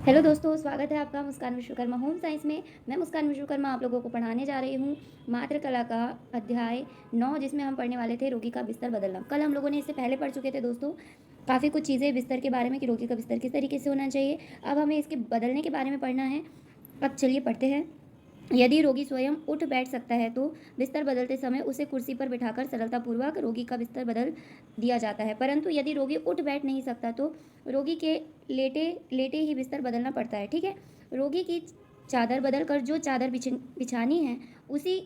Hello दोस्तों, स्वागत है आपका मुस्कान विश्वकर्मा होम साइंस में। मैं मुस्कान विश्वकर्मा आप लोगों को पढ़ाने जा रही हूँ मात्र कला का अध्याय 9, जिसमें हम पढ़ने वाले थे रोगी का बिस्तर बदलना। कल हम लोगों ने इससे पहले पढ़ चुके थे दोस्तों, काफ़ी कुछ चीज़ें बिस्तर के बारे में कि रोगी का बिस्तर किस तरीके से होना चाहिए। अब हमें इसके बदलने के बारे में पढ़ना है। अब चलिए पढ़ते हैं। यदि रोगी स्वयं उठ बैठ सकता है तो बिस्तर बदलते समय उसे कुर्सी पर बिठाकर सरलतापूर्वक रोगी का बिस्तर बदल दिया जाता है, परंतु यदि रोगी उठ बैठ नहीं सकता तो रोगी के लेटे लेटे ही बिस्तर बदलना पड़ता है। ठीक है, रोगी की चादर बदलकर जो चादर बिछानी है उसी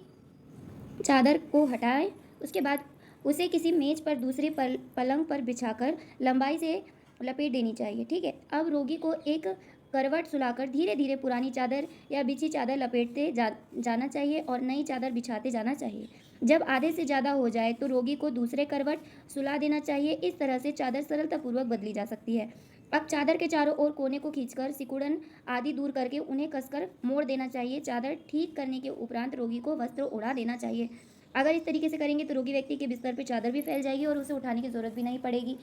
चादर को हटाएं। उसके बाद उसे किसी मेज पर दूसरे पलंग पर बिछाकर लंबाई से लपेट देनी चाहिए। ठीक है, अब रोगी को एक करवट सुलाकर धीरे धीरे पुरानी चादर या बिछी चादर लपेटते जाना चाहिए और नई चादर बिछाते जाना चाहिए। जब आधे से ज़्यादा हो जाए तो रोगी को दूसरे करवट सुला देना चाहिए। इस तरह से चादर सरलतापूर्वक बदली जा सकती है। अब चादर के चारों ओर कोने को खींचकर सिकुड़न आदि दूर करके उन्हें कसकर मोड़ देना चाहिए। चादर ठीक करने के उपरांत रोगी को वस्त्र उड़ा देना चाहिए। अगर इस तरीके से करेंगे तो रोगी व्यक्ति के बिस्तर पर चादर भी फैल जाएगी और उसे उठाने की ज़रूरत भी नहीं पड़ेगी।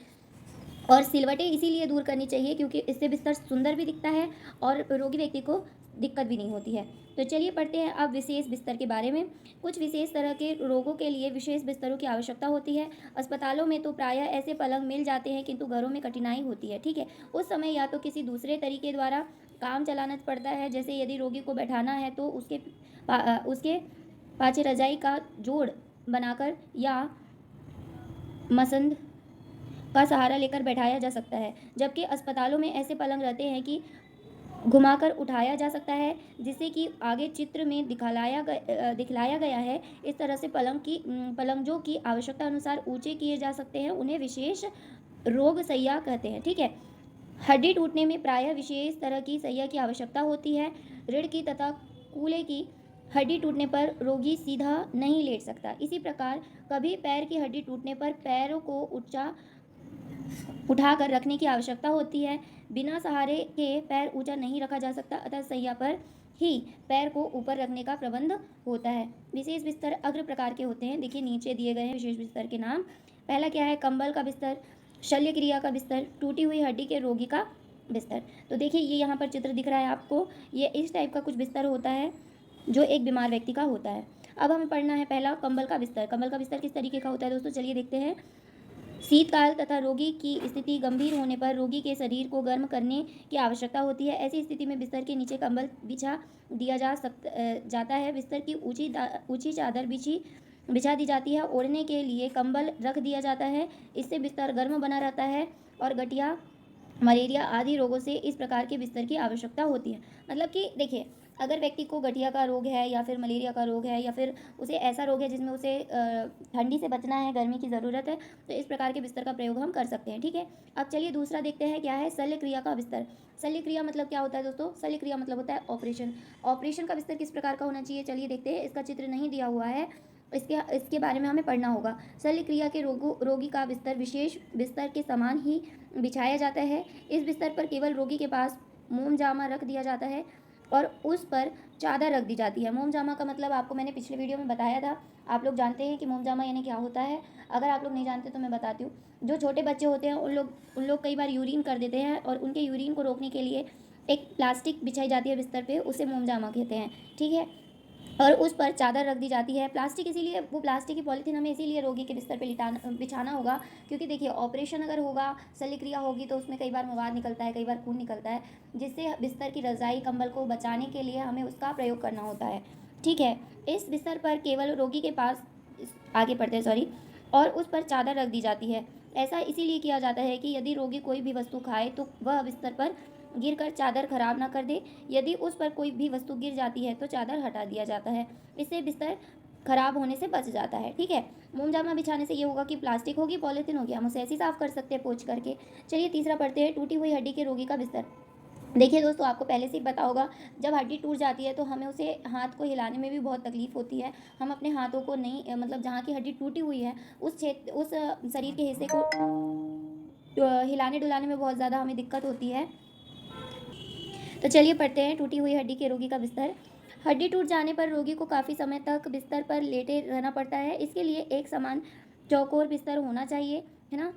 और सिलवटें इसीलिए दूर करनी चाहिए क्योंकि इससे बिस्तर सुंदर भी दिखता है और रोगी व्यक्ति को दिक्कत भी नहीं होती है। तो चलिए पढ़ते हैं अब विशेष बिस्तर के बारे में। कुछ विशेष तरह के रोगों के लिए विशेष बिस्तरों की आवश्यकता होती है। अस्पतालों में तो प्रायः ऐसे पलंग मिल जाते हैं, किंतु घरों में कठिनाई होती है। ठीक है, उस समय या तो किसी दूसरे तरीके द्वारा काम चलाना पड़ता है, जैसे यदि रोगी को बैठाना है तो उसके पाछे रजाई का जोड़ बनाकर या मसंद का सहारा लेकर बैठाया जा सकता है। जबकि अस्पतालों में ऐसे पलंग रहते हैं कि घुमाकर उठाया जा सकता है, जिससे कि आगे चित्र में दिखलाया गया है। इस तरह से पलंग जो की आवश्यकता अनुसार ऊंचे किए जा सकते हैं, उन्हें विशेष रोग सैया कहते हैं। ठीक है, हड्डी टूटने में प्रायः विशेष तरह की सैया की आवश्यकता होती है। रीढ़ की तथा कूल्हे की हड्डी टूटने पर रोगी सीधा नहीं लेट सकता। इसी प्रकार कभी पैर की हड्डी टूटने पर पैरों को उठाकर रखने की आवश्यकता होती है। बिना सहारे के पैर ऊंचा नहीं रखा जा सकता, अतः सैया पर ही पैर को ऊपर रखने का प्रबंध होता है। विशेष बिस्तर अग्र प्रकार के होते हैं। देखिए नीचे दिए गए हैं विशेष बिस्तर के नाम। पहला क्या है, कंबल का बिस्तर, शल्य क्रिया का बिस्तर, टूटी हुई हड्डी के रोगी का बिस्तर। तो देखिए ये यहाँ पर चित्र दिख रहा है आपको, ये इस टाइप का कुछ बिस्तर होता है जो एक बीमार व्यक्ति का होता है। अब हमें पढ़ना है पहला कंबल का बिस्तर। कंबल का बिस्तर किस तरीके का होता है दोस्तों, चलिए देखते हैं। शीतकाल तथा रोगी की स्थिति गंभीर होने पर रोगी के शरीर को गर्म करने की आवश्यकता होती है। ऐसी स्थिति में बिस्तर के नीचे कंबल बिछा दिया जाता है। बिस्तर की ऊंची चादर बिछा दी जाती है। ओढ़ने के लिए कंबल रख दिया जाता है। इससे बिस्तर गर्म बना रहता है और गठिया, मलेरिया आदि रोगों से इस प्रकार के बिस्तर की आवश्यकता होती है। मतलब कि देखिए, अगर व्यक्ति को गठिया का रोग है या फिर मलेरिया का रोग है या फिर उसे ऐसा रोग है जिसमें उसे ठंडी से बचना है, गर्मी की ज़रूरत है, तो इस प्रकार के बिस्तर का प्रयोग हम कर सकते हैं। ठीक है, अब चलिए दूसरा देखते हैं क्या है, शल्य क्रिया का बिस्तर। शल्य क्रिया मतलब क्या होता है दोस्तों, शल्य क्रिया मतलब होता है ऑपरेशन। ऑपरेशन का बिस्तर किस प्रकार का होना चाहिए, चलिए देखते हैं। इसका चित्र नहीं दिया हुआ है, इसके बारे में हमें पढ़ना होगा। शल्य क्रिया के रोगी का बिस्तर विशेष बिस्तर के समान ही बिछाया जाता है। इस बिस्तर पर केवल रोगी के पास मोम जामा रख दिया जाता है और उस पर चादर रख दी जाती है। मोम जामा का मतलब आपको मैंने पिछले वीडियो में बताया था। आप लोग जानते हैं कि मोम जामा यानी क्या होता है। अगर आप लोग नहीं जानते तो मैं बताती हूँ। जो छोटे बच्चे होते हैं उन लोग कई बार यूरिन कर देते हैं और उनके यूरिन को रोकने के लिए एक प्लास्टिक बिछाई जाती है बिस्तर पे, उसे मोम जामा कहते हैं। ठीक है, और उस पर चादर रख दी जाती है। प्लास्टिक इसीलिए, वो प्लास्टिक की पॉलीथीन हमें इसीलिए रोगी के बिस्तर पे बिछाना होगा क्योंकि देखिए ऑपरेशन अगर होगा, शल्य क्रिया होगी तो उसमें कई बार मवाद निकलता है, कई बार खून निकलता है, जिससे बिस्तर की रजाई कंबल को बचाने के लिए हमें उसका प्रयोग करना होता है। ठीक है, इस बिस्तर पर केवल रोगी के पास आगे पढ़ते हैं सॉरी और उस पर चादर रख दी जाती है। ऐसा इसीलिए किया जाता है कि यदि रोगी कोई भी वस्तु खाए तो वह बिस्तर पर गिरकर चादर खराब ना कर दे। यदि उस पर कोई भी वस्तु गिर जाती है तो चादर हटा दिया जाता है। इससे बिस्तर खराब होने से बच जाता है। ठीक है, मोम जामा बिछाने से ये होगा कि प्लास्टिक होगी, पॉलीथीन होगी, हम उसे ऐसे ही साफ कर सकते हैं पोंछ करके। चलिए तीसरा पढ़ते हैं, टूटी हुई हड्डी के रोगी का बिस्तर। देखिए दोस्तों, आपको पहले से ही पता होगा, जब हड्डी टूट जाती है तो हमें उसे हाथ को हिलाने में भी बहुत तकलीफ होती है। हम अपने हाथों को नहीं, मतलब जहाँ की हड्डी टूटी हुई है उस शरीर के हिस्से को हिलाने डुलाने में बहुत ज़्यादा हमें दिक्कत होती है। तो चलिए पढ़ते हैं, टूटी हुई हड्डी के रोगी का बिस्तर। हड्डी टूट जाने पर रोगी को काफ़ी समय तक बिस्तर पर लेटे रहना पड़ता है। इसके लिए एक समान चौकोर बिस्तर होना चाहिए। है ना।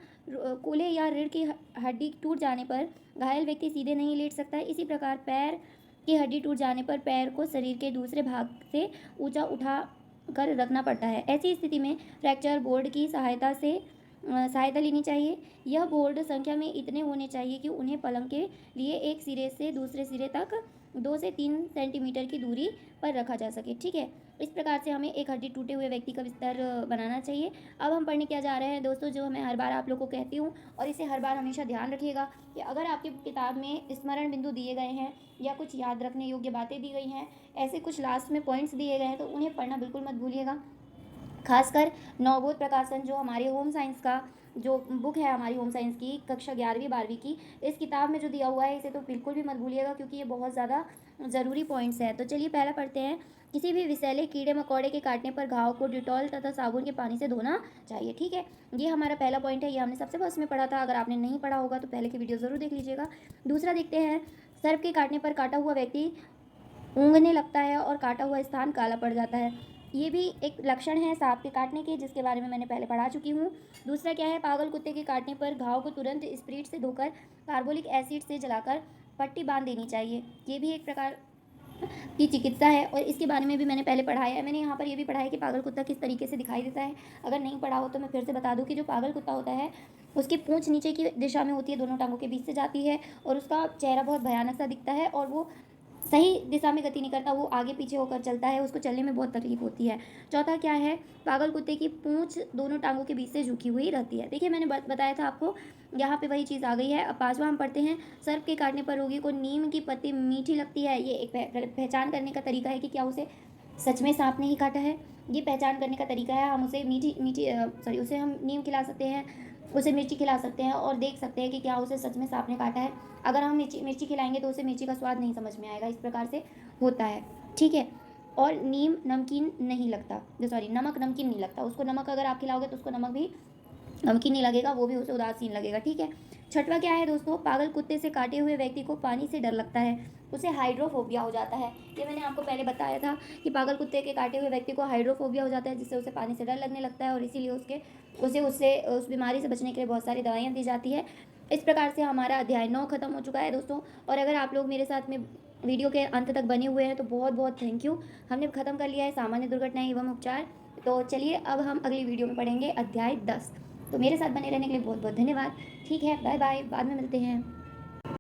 कूल्हे या रीढ़ की हड्डी टूट जाने पर घायल व्यक्ति सीधे नहीं लेट सकता है। इसी प्रकार पैर की हड्डी टूट जाने पर पैर को शरीर के दूसरे भाग से ऊंचा उठा कर रखना पड़ता है। ऐसी स्थिति में फ्रैक्चर बोर्ड की सहायता लेनी चाहिए। यह बोर्ड संख्या में इतने होने चाहिए कि उन्हें पलंग के लिए एक सिरे से दूसरे सिरे तक 2 से 3 सेंटीमीटर की दूरी पर रखा जा सके। ठीक है, इस प्रकार से हमें एक हड्डी टूटे हुए व्यक्ति का बिस्तर बनाना चाहिए। अब हम पढ़ने क्या जा रहे हैं दोस्तों, जो मैं हर बार आप लोगों को कहती हूँ और इसे हर बार हमेशा ध्यान रखिएगा कि अगर आपकी किताब में स्मरण बिंदु दिए गए हैं या कुछ याद रखने योग्य बातें दी गई हैं, ऐसे कुछ लास्ट में पॉइंट्स दिए गए हैं, तो उन्हें पढ़ना बिल्कुल मत भूलिएगा। खासकर नवबोध प्रकाशन जो हमारे होम साइंस का जो बुक है, हमारी होम साइंस की कक्षा 11वीं 12वीं की, इस किताब में जो दिया हुआ है इसे तो बिल्कुल भी मत भूलिएगा, क्योंकि ये बहुत ज़्यादा ज़रूरी पॉइंट्स हैं। तो चलिए पहला पढ़ते हैं। किसी भी विषैले कीड़े मकोड़े के काटने पर घाव को डिटॉल तथा साबुन के पानी से धोना चाहिए। ठीक है, ये हमारा पहला पॉइंट है, ये हमने सबसे फर्स्ट में पढ़ा था। अगर आपने नहीं पढ़ा होगा तो पहले की वीडियो ज़रूर देख लीजिएगा। दूसरा देखते हैं, सर्प के काटने पर काटा हुआ व्यक्ति ऊँघने लगता है और काटा हुआ स्थान काला पड़ जाता है। ये भी एक लक्षण है सांप के काटने के, जिसके बारे में मैंने पहले पढ़ा चुकी हूँ। दूसरा क्या है, पागल कुत्ते के काटने पर घाव को तुरंत स्प्रिट से धोकर कार्बोलिक एसिड से जलाकर पट्टी बांध देनी चाहिए। ये भी एक प्रकार की चिकित्सा है और इसके बारे में भी मैंने पहले पढ़ाया है। मैंने यहाँ पर ये भी पढ़ा है कि पागल कुत्ता किस तरीके से दिखाई देता है। अगर नहीं पढ़ा हो तो मैं फिर से बता दूँ कि जो पागल कुत्ता होता है उसकी पूँछ नीचे की दिशा में होती है, दोनों टांगों के बीच से जाती है और उसका चेहरा बहुत भयानक सा दिखता है और वो सही दिशा में गति नहीं करता, वो आगे पीछे होकर चलता है, उसको चलने में बहुत तकलीफ होती है। चौथा क्या है, पागल कुत्ते की पूँछ दोनों टांगों के बीच से झुकी हुई रहती है। देखिए मैंने बताया था आपको, यहाँ पे वही चीज़ आ गई है। अब पांचवा हम पढ़ते हैं, सर्प के काटने पर रोगी को नीम की पत्ती मीठी लगती है। ये एक पहचान करने का तरीका है कि क्या उसे सच में सांप ने ही काटा है। ये पहचान करने का तरीका है। हम उसे उसे हम नीम खिला सकते हैं, उसे मिर्ची खिला सकते हैं और देख सकते हैं कि क्या उसे सच में सांप ने काटा है। अगर हम मिर्ची खिलाएंगे तो उसे मिर्ची का स्वाद नहीं समझ में आएगा, इस प्रकार से होता है। ठीक है, और नमक नमकीन नहीं लगता उसको। नमक अगर आप खिलाओगे तो उसको नमक भी नमकीन नहीं लगेगा, वो भी उसे उदासीन लगेगा। ठीक है, छठवा क्या है दोस्तों, पागल कुत्ते से काटे हुए व्यक्ति को पानी से डर लगता है, उसे हाइड्रोफोबिया हो जाता है। ये मैंने आपको पहले बताया था कि पागल कुत्ते के काटे हुए व्यक्ति को हाइड्रोफोबिया हो जाता है, जिससे उसे पानी से डर लगने लगता है और इसीलिए उस बीमारी से बचने के लिए बहुत सारी दवाइयाँ दी जाती है। इस प्रकार से हमारा अध्याय 9 खत्म हो चुका है दोस्तों। और अगर आप लोग मेरे साथ में वीडियो के अंत तक बने हुए हैं तो बहुत बहुत थैंक यू। हमने खत्म कर लिया है सामान्य दुर्घटनाएं एवं उपचार। तो चलिए अब हम अगली वीडियो में पढ़ेंगे अध्याय 10। तो मेरे साथ बने रहने के लिए बहुत बहुत धन्यवाद। ठीक है, बाय बाय, बाद में मिलते हैं।